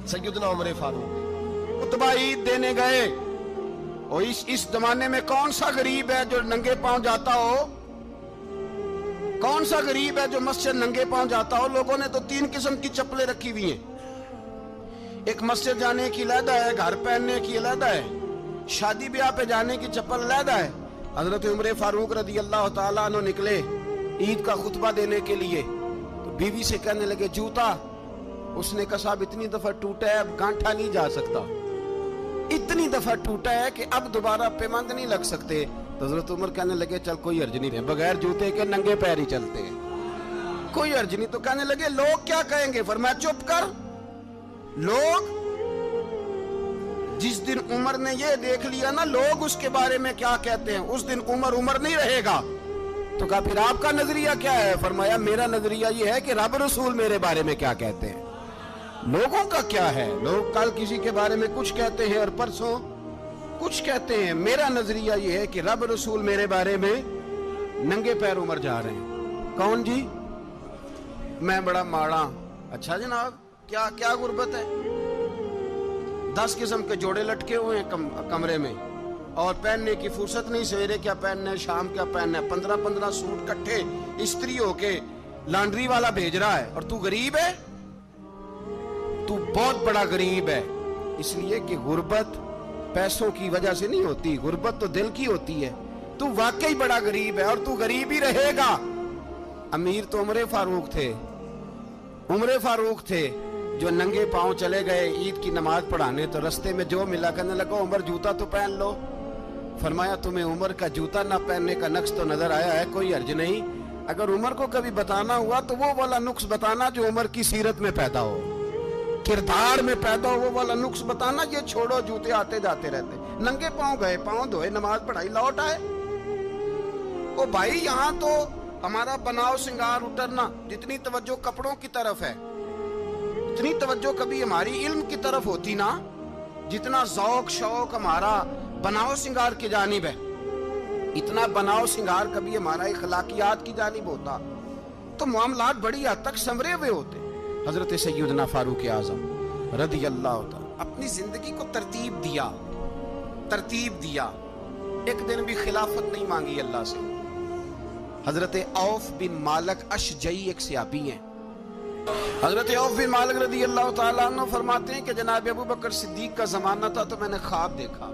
सैयदना उमर फारूक खुतबा ईद देने गए। और इस जमाने में कौन सा गरीब है जो नंगे पांव जाता हो? कौन सा गरीब है जो मस्जिद नंगे पांव जाता हो? लोगों ने तो 3 किस्म की चप्पलें रखी हुई हैं। एक मस्जिद जाने की अलहदा है, घर पहनने की अलहदा है, शादी ब्याह पे जाने की चप्पल अलहदा है। हजरत उमर फारूक रदी अल्लाह ताला अन्हु निकले ईद का खुतबा देने के लिए, तो बीवी से कहने लगे जूता। उसने कहा साहब इतनी दफा टूटा है अब गांठा नहीं जा सकता, इतनी दफा टूटा है कि अब दोबारा पेमंद नहीं लग सकते। तो हजरत उमर कहने लगे चल कोई अर्ज नहीं है, बगैर जूते के नंगे पैर ही चलते हैं, कोई अर्ज नहीं। तो कहने लगे लोग क्या कहेंगे? फरमाया चुप कर। लोग, जिस दिन उमर ने ये देख लिया ना लोग उसके बारे में क्या कहते हैं, उस दिन उमर उमर नहीं रहेगा। तो कहा फिर आपका नजरिया क्या है? फरमाया मेरा नजरिया ये है कि रब रसूल मेरे बारे में क्या कहते हैं। लोगों का क्या है? लोग कल किसी के बारे में कुछ कहते हैं और परसों कुछ कहते हैं। मेरा नजरिया ये है कि रब रसूल मेरे बारे में नंगे पैर उमर जा रहे हैं। कौन जी? मैं बड़ा माड़ा। अच्छा जनाब, क्या क्या गुर्बत है? 10 किस्म के जोड़े लटके हुए हैं कमरे में और पहनने की फुर्सत नहीं। सवेरे क्या पहनना है, शाम क्या पहनना है, 15-15 सूट इकट्ठे इस्त्री होके लॉन्ड्री वाला भेज रहा है। और तू गरीब है, तू बहुत बड़ा गरीब है। इसलिए कि गुर्बत पैसों की वजह से नहीं होती, गुर्बत तो दिल की होती है। तू वाकई बड़ा गरीब है और तू गरीब ही रहेगा। अमीर तो उमर फारूक थे, उमर फारूक थे जो नंगे पांव चले गए ईद की नमाज पढ़ाने। तो रस्ते में जो मिला कहने लगा उमर जूता तो पहन लो। फरमाया तुम्हें उमर का जूता ना पहनने का नक्श तो नजर आया है, कोई अर्ज नहीं। अगर उमर को कभी बताना हुआ तो वो वाला नुक्स बताना जो उमर की सीरत में पैदा हो, किरदार में पैदा हो, वो वाला नुक्स बताना। ये छोड़ो, जूते आते जाते रहते। नंगे पांव गए, पांव धोए, नमाज पढ़ाई, लौट आए। ओ भाई यहाँ तो हमारा बनाव सिंगार उतरना, जितनी तवज्जो कपड़ों की तरफ है इतनी तवज्जो कभी हमारी इल्म की तरफ होती ना, जितना ज़ौक शौक हमारा बनाव सिंगार की जानिब है, इतना बनाव सिंगार कभी हमारा इखलाकियात की जानिब होता तो मामलात बड़ी हद तक संवरे हुए होते। हजरत सैयदना फारूक आज़म रदी अल्लाह ताला अपनी जिंदगी को तरतीब दिया। एक दिन भी खिलाफत नहीं मांगी अल्लाह से। हजरत औफ बिन मालिक अशजई एक सहाबी हैं। हजरत औफ बिन मालिक रदी अल्लाह ताला अन्हु फरमाते हैं कि जनाब अबू बकर सिद्दीक का जमाना था तो मैंने ख्वाब देखा।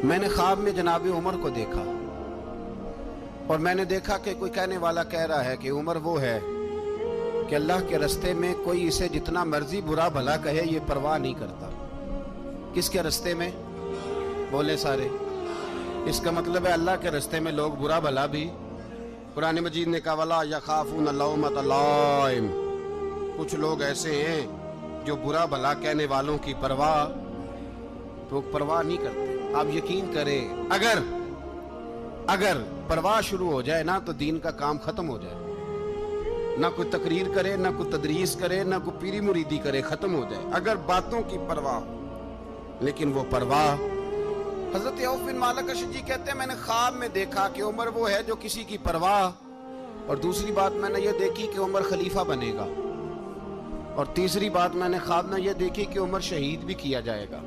मैंने ख्वाब में जनाब उमर को देखा और मैंने देखा कि कोई कहने वाला कह रहा है कि उमर वो है कि अल्लाह के रास्ते में कोई इसे जितना मर्जी बुरा भला कहे ये परवाह नहीं करता। किसके रास्ते में? बोले सारे। इसका मतलब है अल्लाह के रास्ते में लोग बुरा भला भी। कुरान मजीद ने कहा वला यखाफून लौमत लाइम। कुछ लोग ऐसे हैं जो बुरा भला कहने वालों की परवाह नहीं करते। आप यकीन करें अगर परवाह शुरू हो जाए ना तो दीन का काम खत्म हो जाए। ना कोई तकरीर करे, ना कोई तदरीस करे, ना कोई पीरी मुरीदी करे, खत्म हो जाए अगर बातों की परवाह। लेकिन वो परवाह, हजरत औफ बिन मालिक अशजी कहते हैं मैंने ख्वाब में देखा कि उमर वो है जो किसी की परवाह, और दूसरी बात मैंने ये देखी कि उमर खलीफा बनेगा, और तीसरी बात मैंने ख्वाब में ये देखी कि उमर शहीद भी किया जाएगा,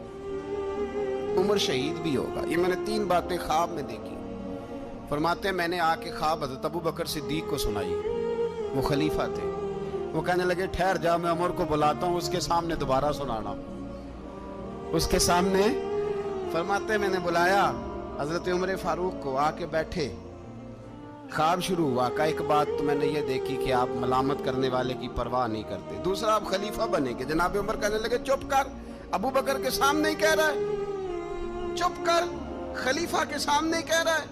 उमर शहीद भी होगा। ये मैंने 3 बातें ख्वाब में देखी। फरमाते हैं मैंने आके ख्वाब हजरत अबू बकर सिद्दीक को सुनाई, वो खलीफा थे। वो कहने लगे ठहर जा, मैं उमर को बुलाता हूँ, उसके सामने दोबारा सुनाना। उसके सामने फरमाते मैंने बुलाया हजरत उमर फारूक को, आके बैठे। ख्वाब शुरू हुआ का एक बात तो मैंने ये देखी कि आप मलामत करने वाले की परवाह नहीं करते। दूसरा आप खलीफा बनेंगे। जनाब उमर कहने लगे चुप कर, अबू बकर के सामने ही कह रहा है, चुप कर, खलीफा के सामने ही कह रहा है।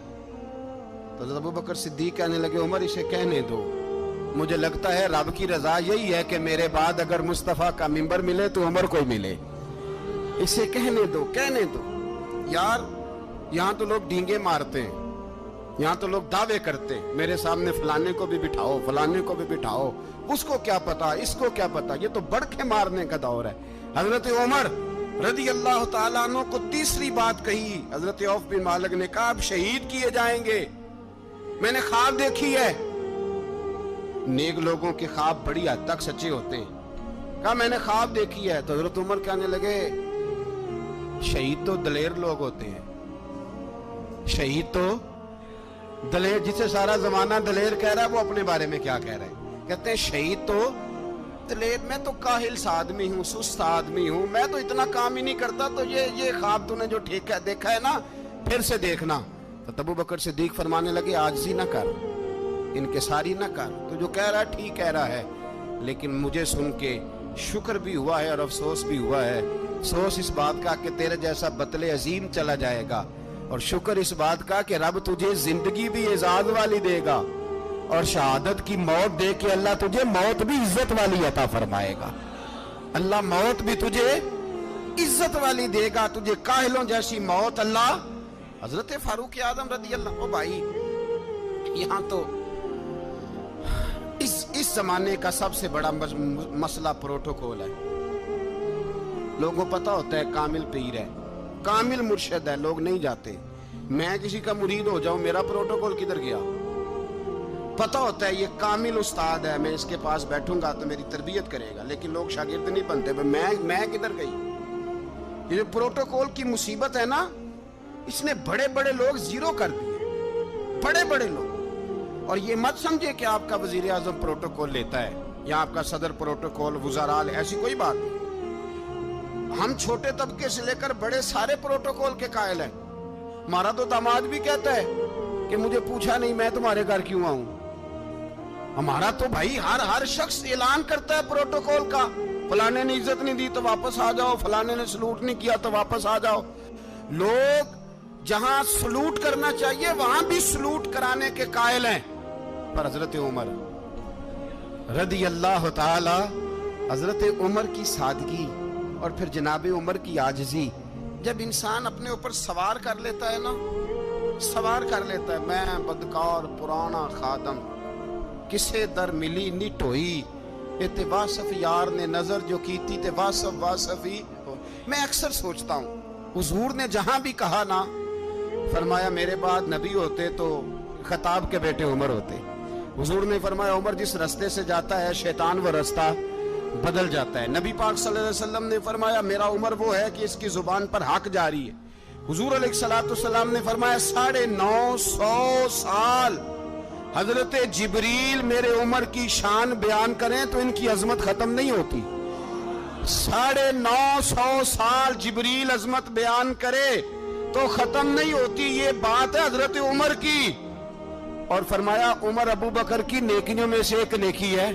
तो अबू बकर सिद्दीक कहने लगे उमर इसे कहने दो, मुझे लगता है रब की रजा यही है कि मेरे बाद अगर मुस्तफा का मिंबर मिले तो उमर को मिले, इसे कहने दो, कहने दो। यार यहाँ तो लोग डींगे मारते हैं, यहाँ तो लोग दावे करते हैं, मेरे सामने फलाने को भी बिठाओ, फलाने को भी बिठाओ, उसको क्या पता, इसको क्या पता। ये तो बढ़ के मारने का दौर है। हजरत उमर रदी अल्लाह ताला अन्हु को तीसरी बात कही। हजरत औफ बिन मालिक ने कहा आप शहीद किए जाएंगे, मैंने ख्वाब देखी है। नेक लोगों के ख्वाब बड़ी हद तक सच्चे होते हैं। کہا میں نے خواب دیکھی ہے. تو حضرت عمر کہنے لگے شہید تو دلیر لوگ ہوتے ہیں, شہید تو دلیر, جسے سارا زمانہ دلیر کہہ رہا ہے وہ اپنے بارے میں کیا کہہ رہے ہیں؟ کہتے ہیں شہید تو دلیر, میں تو کاہل سا آدمی ہوں, سست آدمی ہوں, میں تو اتنا کام ہی نہیں کرتا. تو یہ خواب تو نے جو دیکھا ہے نا, پھر سے دیکھنا. تو ابو بکر صدیق فرمانے لگے عاجزی نہ کر, انکساری نہ کر, تو جو کہہ رہا ہے ٹھیک کہہ رہا ہے, لیکن مجھے سن کے شکر بھی ہوا ہے اور افسوس بھی ہوا ہے. افسوس اس بات کا کہ تیرے جیسا بطل عظیم چلا جائے گا, اور شکر اس بات کا کہ رب تجھے زندگی بھی اعزاز والی دے گا, اور شہادت کی موت دے کے اللہ تجھے موت بھی عزت والی عطا فرمائے گا. اللہ موت بھی تجھے عزت والی دے گا, تجھے کاہلوں جیسی موت اللہ. حضرت فاروق اعظم رضی اللہ, بھائی یہاں تو اس زمانے کا سب سے بڑا مسئلہ پروٹوکول ہے. لوگوں کو پتا ہوتا ہے کامل پیر ہے, کامل مرشد ہے, لوگ نہیں جاتے. میں کسی کا مرید ہو جاؤں, میرا پروٹوکول کدھر گیا؟ پتا ہوتا ہے یہ کامل استاد ہے, میں اس کے پاس بیٹھوں گا تو میری تربیت کرے گا, لیکن لوگ شاگرد نہیں بنتے. میں کدھر گئی؟ یہ جو پروٹوکول کی مصیبت ہے نا, اس نے بڑے بڑے لوگ زیرو کر دیے, بڑے بڑے لوگ. اور یہ مت سمجھے کہ آپ کا وزیر اعظم پروٹوکول لیتا ہے یا آپ کا صدر پروٹوکول, وزراء, ایسی کوئی بات نہیں. ہم چھوٹے طبقے سے لے کر بڑے سارے پروٹوکول کے قائل ہیں. ہمارا تو داماد بھی کہتا ہے کہ مجھے پوچھا نہیں, میں تمہارے گھر کیوں آؤں. ہمارا تو بھائی ہر شخص اعلان کرتا ہے پروٹوکول کا, فلانے نے عزت نہیں دی تو واپس آ جاؤ, فلانے نے سلوٹ نہیں کیا تو واپس آ جاؤ. لوگ جہاں سلوٹ کرنا چاہیے وہاں بھی سلوٹ کرانے کے قائل ہیں. پر حضرت عمر رضی اللہ تعالی, حضرت عمر کی سادگی اور پھر جناب عمر کی عاجزی, جب انسان اپنے اوپر سوار کر لیتا ہے نا, سوار کر لیتا ہے, میں بدکار پرانا خادم, کسے در ملی نٹ ہوئی, تے واصف یار نے نظر جو کی تھی تے واصف ہی. میں اکثر سوچتا ہوں حضور نے جہاں بھی کہا نا, فرمایا میرے بعد نبی ہوتے تو خطاب کے بیٹے عمر ہوتے. حضور نے فرمایا عمر جس رستے سے جاتا ہے شیطان وہ رستہ بدل جاتا ہے. نبی پاک صلی اللہ علیہ وسلم نے فرمایا میرا عمر وہ ہے کہ اس کی زبان پر حق جاری ہے. حضور علیہ السلام نے فرمایا 950 سال حضرت جبریل میرے عمر کی شان بیان کریں تو ان کی عظمت ختم نہیں ہوتی. 950 سال جبریل عظمت بیان کرے تو ختم نہیں ہوتی. یہ بات ہے حضرت عمر کی. اور فرمایا عمر ابو بکر کی نیکیوں میں سے ایک نیکی ہے,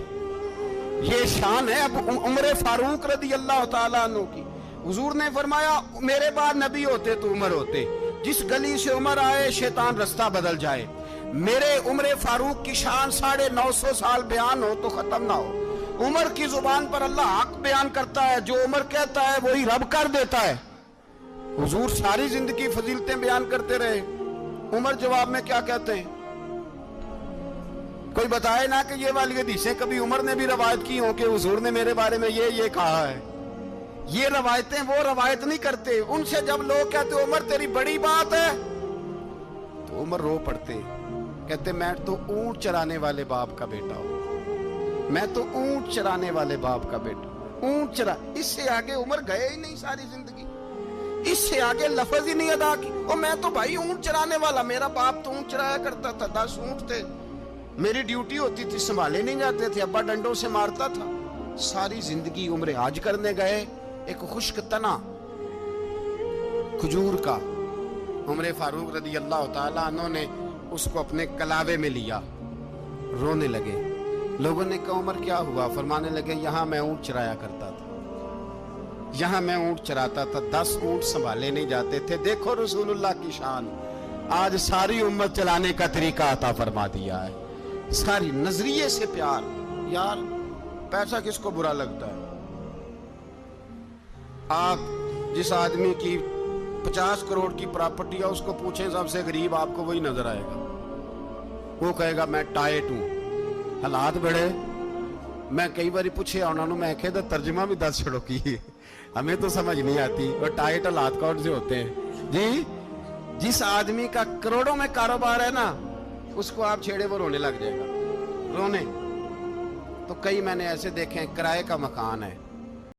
یہ شان ہے اب عمر فاروق رضی اللہ تعالیٰ عنہ کی. حضور نے فرمایا میرے بعد نبی ہوتے تو عمر ہوتے, جس گلی سے عمر آئے شیطان رستہ بدل جائے. میرے عمر فاروق کی شان 950 سال بیان ہو تو ختم نہ ہو. عمر کی زبان پر اللہ حق بیان کرتا ہے, جو عمر کہتا ہے وہی رب کر دیتا ہے. حضور ساری زندگی فضیلتیں بیان کرتے رہے, عمر جواب میں کیا کہتے ہیں؟ کوئی بتائے نا کہ یہ والی حدیثیں کبھی عمر نے بھی روایت کی ہوں کہ حضور نے میرے بارے میں یہ کہا ہے. یہ روایتیں وہ روایت نہیں کرتے. ان سے جب لوگ کہتے عمر تیری بڑی بات ہے تو عمر رو پڑتے, کہتے میں تو اونٹ چرانے والے باپ کا بیٹا ہوں, میں تو اونٹ چرانے والے باپ کا بیٹا, اونٹ چرا. اس سے آگے عمر گئے ہی نہیں ساری زندگی, اس سے آگے لفظ ہی نہیں ادا کی. اور میں تو بھائی اونٹ چرانے والا, میرا باپ تو اونٹ چرایا کرتا تھا, 10 اونٹ تھے, میری ڈیوٹی ہوتی تھی, سنبھالے نہیں جاتے تھے, ابا ڈنڈوں سے مارتا تھا. ساری زندگی عمر حج کرنے گئے, ایک خشک تنا کھجور کا عمر فاروق رضی اللہ تعالیٰ عنہ نے اس کو اپنے کلاوے میں لیا, رونے لگے. لوگوں نے کہا عمر کیا ہوا؟ فرمانے لگے یہاں میں اونٹ چرایا کرتا تھا, یہاں میں اونٹ چراتا تھا, 10 اونٹ سنبھالے نہیں جاتے تھے. دیکھو رسول اللہ کی شان, آج ساری امت چلانے کا طریقہ عطا فرما دیا ہے. ساری نظریے سے پیار. یار پیسہ کس کو برا لگتا ہے؟ آپ جس آدمی کی 50 کروڑ کی پراپرٹی ہے اس کو پوچھیں سب سے غریب, آپ کو وہی نظر آئے گا. وہ کہے گا میں ٹائٹ ہوں. حالات بڑے, میں کئی باری پوچھے انہوں نے, میں کہتا ترجمہ بھی 10 چھڑوں کی, ہمیں تو سمجھ نہیں آتی. اور ٹائٹ حالات کون سے ہوتے ہیں جی؟ جس آدمی کا کروڑوں میں کاروبار ہے نا, اس کو آپ چھیڑے وہ رونے لگ جائے گا, رونے. تو کئی میں نے ایسے دیکھے ہیں کرائے کا مکان ہے,